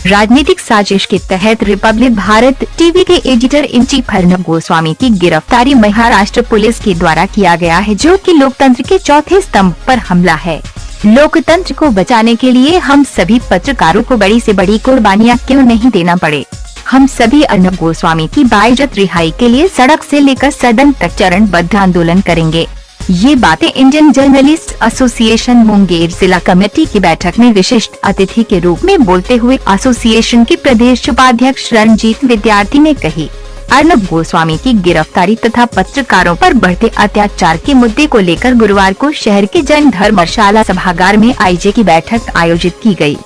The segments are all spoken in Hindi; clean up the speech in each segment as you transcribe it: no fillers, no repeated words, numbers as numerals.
राजनीतिक साजिश के तहत रिपब्लिक भारत टीवी के editor in chief Arnab Goswami की गिरफ्तारी महाराष्ट्र पुलिस के द्वारा किया गया है, जो कि लोकतंत्र के चौथे स्तंभ पर हमला है। लोकतंत्र को बचाने के लिए हम सभी पत्रकारों को बड़ी से बड़ी कुर्बानियां क्यों नहीं देना पड़े। हम सभी अर्नब गोस्वामी की बाइज्जत रिहाई के लिए सड़क से लेकर सदन तक चरणबद्ध आंदोलन करेंगे। ये बातें इंडियन जर्नलिस्ट एसोसिएशन मुंगेर जिला कमेटी की बैठक में विशिष्ट अतिथि के रूप में बोलते हुए एसोसिएशन के प्रदेश उपाध्यक्ष रणजीत विद्यार्थी ने कही। अर्नब गोस्वामी की गिरफ्तारी तथा पत्रकारों पर बढ़ते अत्याचार के मुद्दे को लेकर गुरुवार को शहर के जन धर्मशाला सभागार में आईजे की बैठक आयोजित की गई,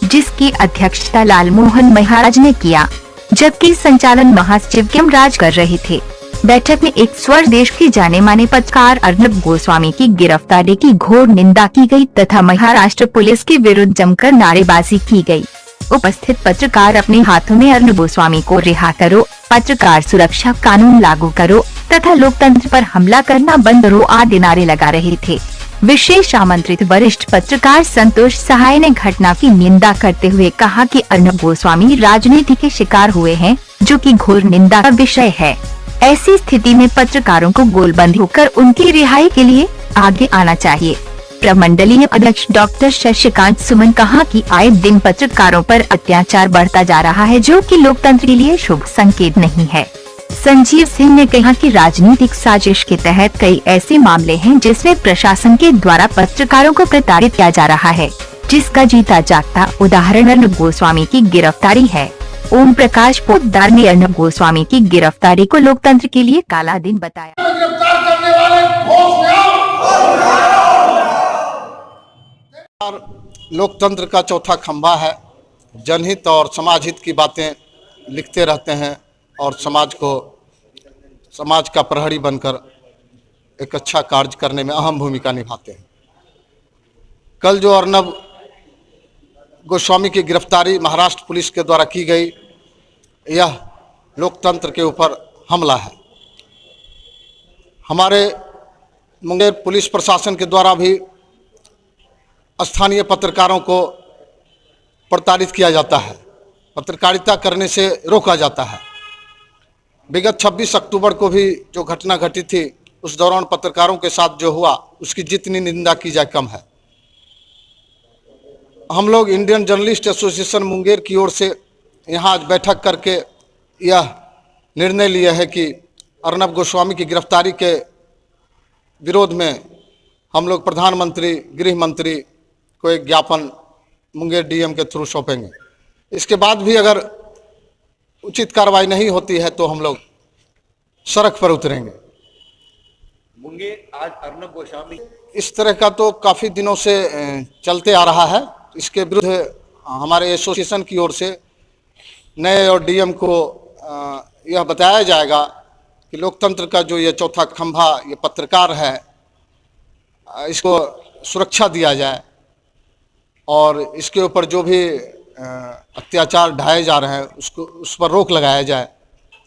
जिसकी अध्यक्षता लाल मोहन महाराज ने किया, जबकि संचालन महासचिव किम राज कर रहे थे। बैठक में एक स्वर देश के जाने माने पत्रकार अर्नब गोस्वामी की गिरफ्तारी की घोर निंदा की गई तथा महाराष्ट्र पुलिस के विरुद्ध जमकर नारेबाजी की गई। उपस्थित पत्रकार अपने हाथों में अर्नब गोस्वामी को रिहा करो, पत्रकार सुरक्षा कानून लागू करो तथा लोकतंत्र पर हमला करना बंद करो आदि नारे लगा रहे थे। विशेष आमंत्रित वरिष्ठ पत्रकार संतोष सहाय ने घटना की निंदा करते हुए कहा कि अर्नब गोस्वामी राजनीति के शिकार हुए हैं, जो कि घोर निंदा का विषय है। ऐसी स्थिति में पत्रकारों को गोलबंद होकर उनकी रिहाई के लिए आगे आना चाहिए। प्रमंडलीय अध्यक्ष डॉक्टर शशिकांत सुमन कहा कि आए दिन पत्रकारों पर अत्याचार बढ़ता जा रहा है, जो कि लोकतंत्र के लिए शुभ संकेत नहीं है। संजीव सिंह ने कहा कि राजनीतिक साजिश के तहत कई ऐसे मामले हैं जिसमें प्रशासन के द्वारा पत्रकारों को प्रताड़ित किया जा रहा है, जिसका जीता जागता उदाहरण अर्नब गोस्वामी की गिरफ्तारी है। ओम प्रकाश पोद्दार ने अर्नब गोस्वामी की गिरफ्तारी को लोकतंत्र के लिए काला दिन बताया। गिरफ्तार करने वाले लोकतंत्र का चौथा खंभा है। जनहित और समाज हित की बातें लिखते रहते हैं और समाज का प्रहरी बनकर एक अच्छा कार्य करने में अहम भूमिका निभाते हैं। कल जो अर्नब गोस्वामी की गिरफ्तारी महाराष्ट्र पुलिस के द्वारा की गई, यह लोकतंत्र के ऊपर हमला है। हमारे मुंगेर पुलिस प्रशासन के द्वारा भी स्थानीय पत्रकारों को प्रताड़ित किया जाता है, पत्रकारिता करने से रोका जाता है। विगत 26 अक्टूबर को भी जो घटना घटी थी, उस दौरान पत्रकारों के साथ जो हुआ, उसकी जितनी निंदा की जाए कम है। हम लोग इंडियन जर्नलिस्ट एसोसिएशन मुंगेर की ओर से यहाँ आज बैठक करके यह निर्णय लिया है कि अर्नब गोस्वामी की गिरफ्तारी के विरोध में हम लोग प्रधानमंत्री, गृह मंत्री को एक ज्ञापन मुंगेर डीएम के थ्रू सौंपेंगे। इसके बाद भी अगर उचित कार्रवाई नहीं होती है तो हम लोग सड़क पर उतरेंगे। मुंगेर आज अर्नब गोस्वामी इस तरह का तो काफ़ी दिनों से चलते आ रहा है। इसके विरुद्ध हमारे एसोसिएशन की ओर से नए और डीएम को यह बताया जाएगा कि लोकतंत्र का जो ये चौथा खंभा ये पत्रकार है, इसको सुरक्षा दिया जाए और इसके ऊपर जो भी अत्याचार ढाए जा रहे हैं उस पर रोक लगाया जाए।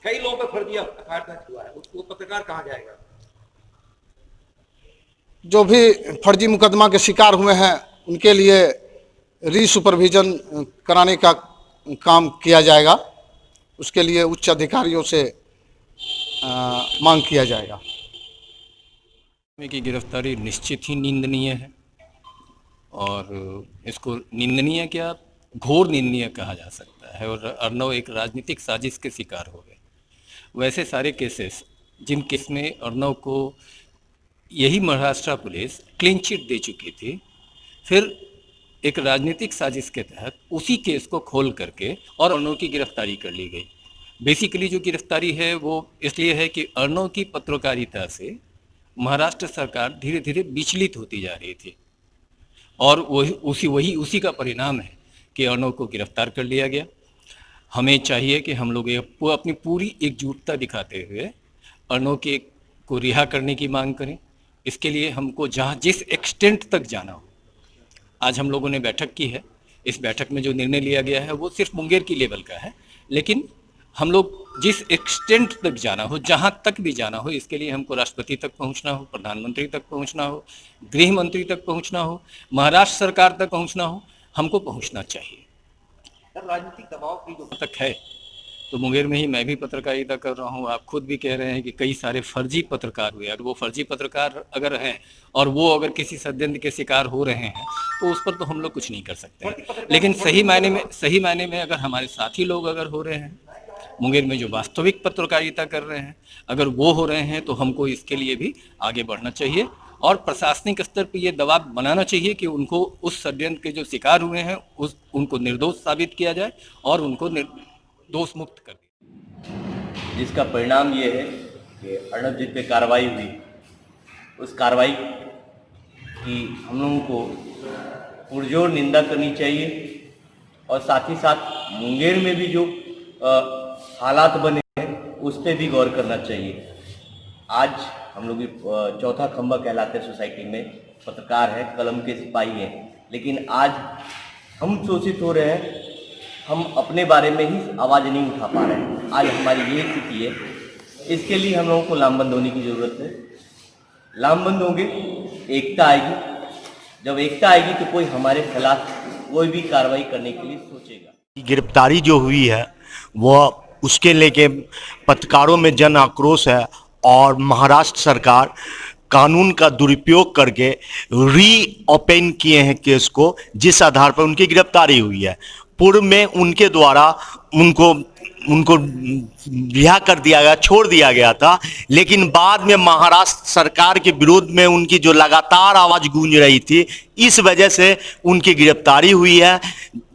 कई लोगों पर फर्जी एफआईआर दर्ज हुआ है, उसको पत्रकार कहाँ जाएगा? जो भी फर्जी मुकदमा के शिकार हुए हैं उनके लिए रीसुपरविजन कराने का काम किया जाएगा। उसके लिए उच्च अधिकारियों से मांग किया जाएगा। की गिरफ्तारी निश्चित ही निंदनीय है और इसको निंदनीय क्या घोर निंदनीय कहा जा सकता है। और अर्नब एक राजनीतिक साजिश के शिकार हो गए। वैसे सारे केसेस जिन केस में अर्नब को यही महाराष्ट्र पुलिस क्लीन चिट दे चुकी थी, फिर एक राजनीतिक साजिश के तहत उसी केस को खोल करके और अर्नब की गिरफ्तारी कर ली गई। बेसिकली जो गिरफ्तारी है वो इसलिए है कि अर्नब की पत्रकारिता से महाराष्ट्र सरकार धीरे धीरे विचलित होती जा रही थी और उसी का परिणाम है कि अर्नब को गिरफ्तार कर लिया गया। हमें चाहिए कि हम लोग अपनी पूरी एकजुटता दिखाते हुए अर्नब को रिहा करने की मांग करें। इसके लिए हमको जहाँ जिस एक्सटेंट तक जाना हो, आज हम लोगों ने बैठक की है। इस बैठक में जो निर्णय लिया गया है वो सिर्फ मुंगेर की लेवल का है, लेकिन हम लोग जिस एक्सटेंट तक जाना हो, जहाँ तक भी जाना हो, इसके लिए हमको राष्ट्रपति तक पहुँचना हो, प्रधानमंत्री तक पहुँचना हो, गृह मंत्री तक पहुँचना हो, महाराष्ट्र सरकार तक पहुँचना हो, हमको पहुँचना चाहिए। राजनीतिक दबाव की जो तक है तो मुंगेर में ही मैं भी पत्रकारिता कर रहा हूँ। आप खुद भी कह रहे हैं कि कई सारे फर्जी पत्रकार हुए, और वो फर्जी पत्रकार अगर हैं और वो अगर किसी षड्यंत्र के शिकार हो रहे हैं तो उस पर तो हम लोग कुछ नहीं कर सकते हैं। लेकिन सही मायने में अगर हमारे साथी लोग अगर हो रहे हैं मुंगेर में, जो वास्तविक पत्रकारिता कर रहे हैं, अगर वो हो रहे हैं तो हमको इसके लिए भी आगे बढ़ना चाहिए और प्रशासनिक स्तर पर ये दबाव बनाना चाहिए कि उनको उस षड्यंत्र के जो शिकार हुए हैं उनको निर्दोष साबित किया जाए और उनको दोष मुक्त कर दिया। जिसका परिणाम ये है कि अर्नब जी पे कार्रवाई हुई, उस कार्रवाई की हम लोगों को पुरजोर निंदा करनी चाहिए और साथ ही साथ मुंगेर में भी जो हालात बने हैं उस पर भी गौर करना चाहिए। आज हम लोग चौथा खंबा कहलाते सोसाइटी में पत्रकार है, कलम के सिपाही हैं, लेकिन आज हम शोषित हो रहे हैं, हम अपने बारे में ही आवाज़ नहीं उठा पा रहे हैं। आज हमारी ये स्थिति है, इसके लिए हम लोगों को लामबंद होने की ज़रूरत है। लामबंद होंगे, एकता आएगी, जब एकता आएगी तो कोई हमारे खिलाफ कोई भी कार्रवाई करने के लिए सोचेगा। गिरफ्तारी जो हुई है वह उसके लेके पत्रकारों में जन आक्रोश है और महाराष्ट्र सरकार कानून का दुरुपयोग करके रीओपन किए हैं केस को, जिस आधार पर उनकी गिरफ्तारी हुई है। पूर्व में उनके द्वारा उनको रिहा कर दिया गया, छोड़ दिया गया था, लेकिन बाद में महाराष्ट्र सरकार के विरोध में उनकी जो लगातार आवाज गूंज रही थी, इस वजह से उनकी गिरफ्तारी हुई है,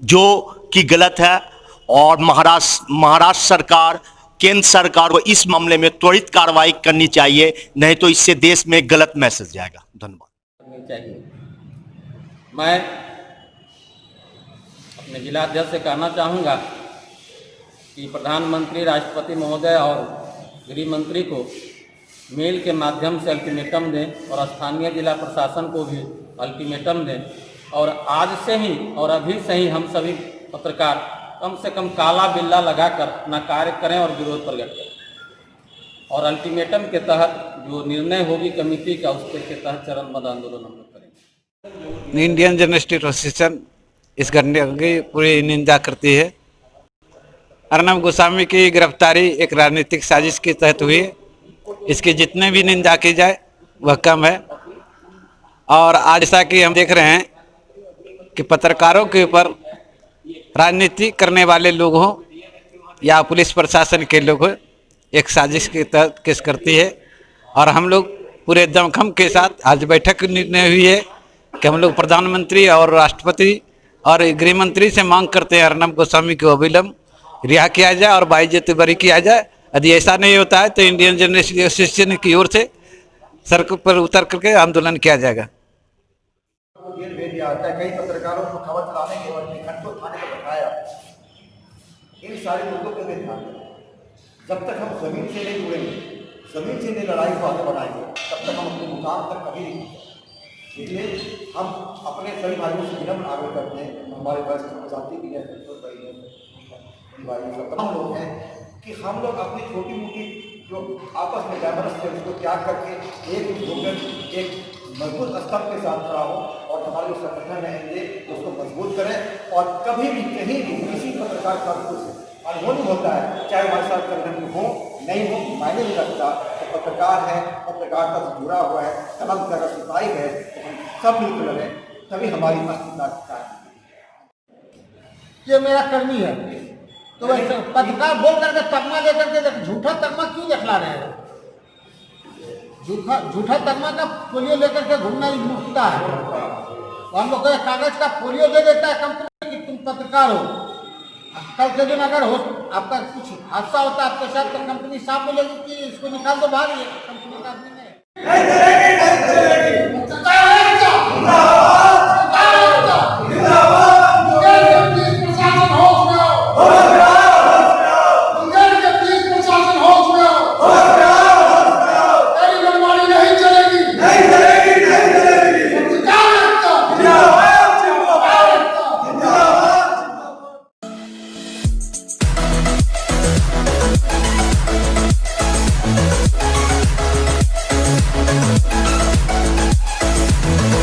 जो कि गलत है। और महाराष्ट्र सरकार, केंद्र सरकार को इस मामले में त्वरित कार्रवाई करनी चाहिए, नहीं तो इससे देश में गलत मैसेज जाएगा। धन्यवाद। चाहिए। मैं अपने जिला अध्यक्ष से कहना चाहूँगा कि प्रधानमंत्री, राष्ट्रपति महोदय और गृह मंत्री को मेल के माध्यम से अल्टीमेटम दें और स्थानीय जिला प्रशासन को भी अल्टीमेटम दें और आज से ही और अभी से ही हम सभी पत्रकार कम से कम काला बिल्ला लगाकर अपना कार्य करें और विरोध प्रकट करें और अल्टीमेटम के तहत जो निर्णय होगी कमेटी का, उसके तहत चरणबद्ध आंदोलन हम लोग करेंगे। इंडियन जर्नलिस्ट एसोसिएशन इस घटना की पूरी निंदा करती है। अर्नब गोस्वामी की गिरफ्तारी एक राजनीतिक साजिश के तहत हुई है, इसकी जितने भी निंदा की जाए वह कम है। और आज जैसा कि हम देख रहे हैं कि पत्रकारों के ऊपर राजनीति करने वाले लोग हों या पुलिस प्रशासन के लोग हों, एक साजिश के तहत केस करती है। और हम लोग पूरे दमखम के साथ आज बैठक निर्णय हुई है कि हम लोग प्रधानमंत्री और राष्ट्रपति और गृह मंत्री से मांग करते हैं अर्नब गोस्वामी को अविलंब रिहा किया जाए और बाइज्जत बरी किया जाए। यदि ऐसा नहीं होता है तो इंडियन जर्नलिस्ट एसोसिएशन की ओर से सड़क पर उतर करके आंदोलन किया जाएगा। कई पत्रकारों को खबर चलाने के बाद घंटों थाने पर बैठाया। इन सारे मुद्दों पर ध्यान दें। जब तक हम जमीन से नहीं जुड़ेंगे, जमीन से नहीं लड़ाई को आगे बढ़ाएंगे, तब तक हम अपने मुकाम तक कभी नहीं पहुंचेंगे। इसलिए हम अपने सभी भाइयों से विनम्र आग्रह करते हैं, हमारे वरिष्ठ साथी भी हैं, तमाम लोग हैं, कि हम लोग अपनी छोटी मोटी जो आपस में डायवर्स है उसको त्याग करके एक होकर एक मजबूत स्तर के साथ खड़ा हो और हमारे जो संगठन है उसको मजबूत करें। और कभी भी कहीं भी किसी पत्रकार का कुछ अनहोनी होता है, चाहे हमारे साथ संगठन हो नहीं हो, मायने नहीं रखता। तो पत्रकार है, पत्रकारिता से जुड़ा हुआ है, कलम का सिपाही है, तो हम सब मिलकर लड़ें, तभी हमारी अस्तित्व। ये मेरा कर्मी है, तो पत्रकार बोल करके तगमा लेकर के झूठा तगमा क्यों दिखला रहे हैं? झूठा तगमा का पोलियो लेकर के घूमना ही मूर्खता है। तो हम लोग कागज का पोलियो दे देता है कंपनी कि तुम पत्रकार हो। कल के दिन अगर हो आपका कुछ हादसा होता है आपके साथ, तो कंपनी साफ मिलेगी कि इसको निकाल दो बाहर, ये कंपनी का आदमी नहीं है।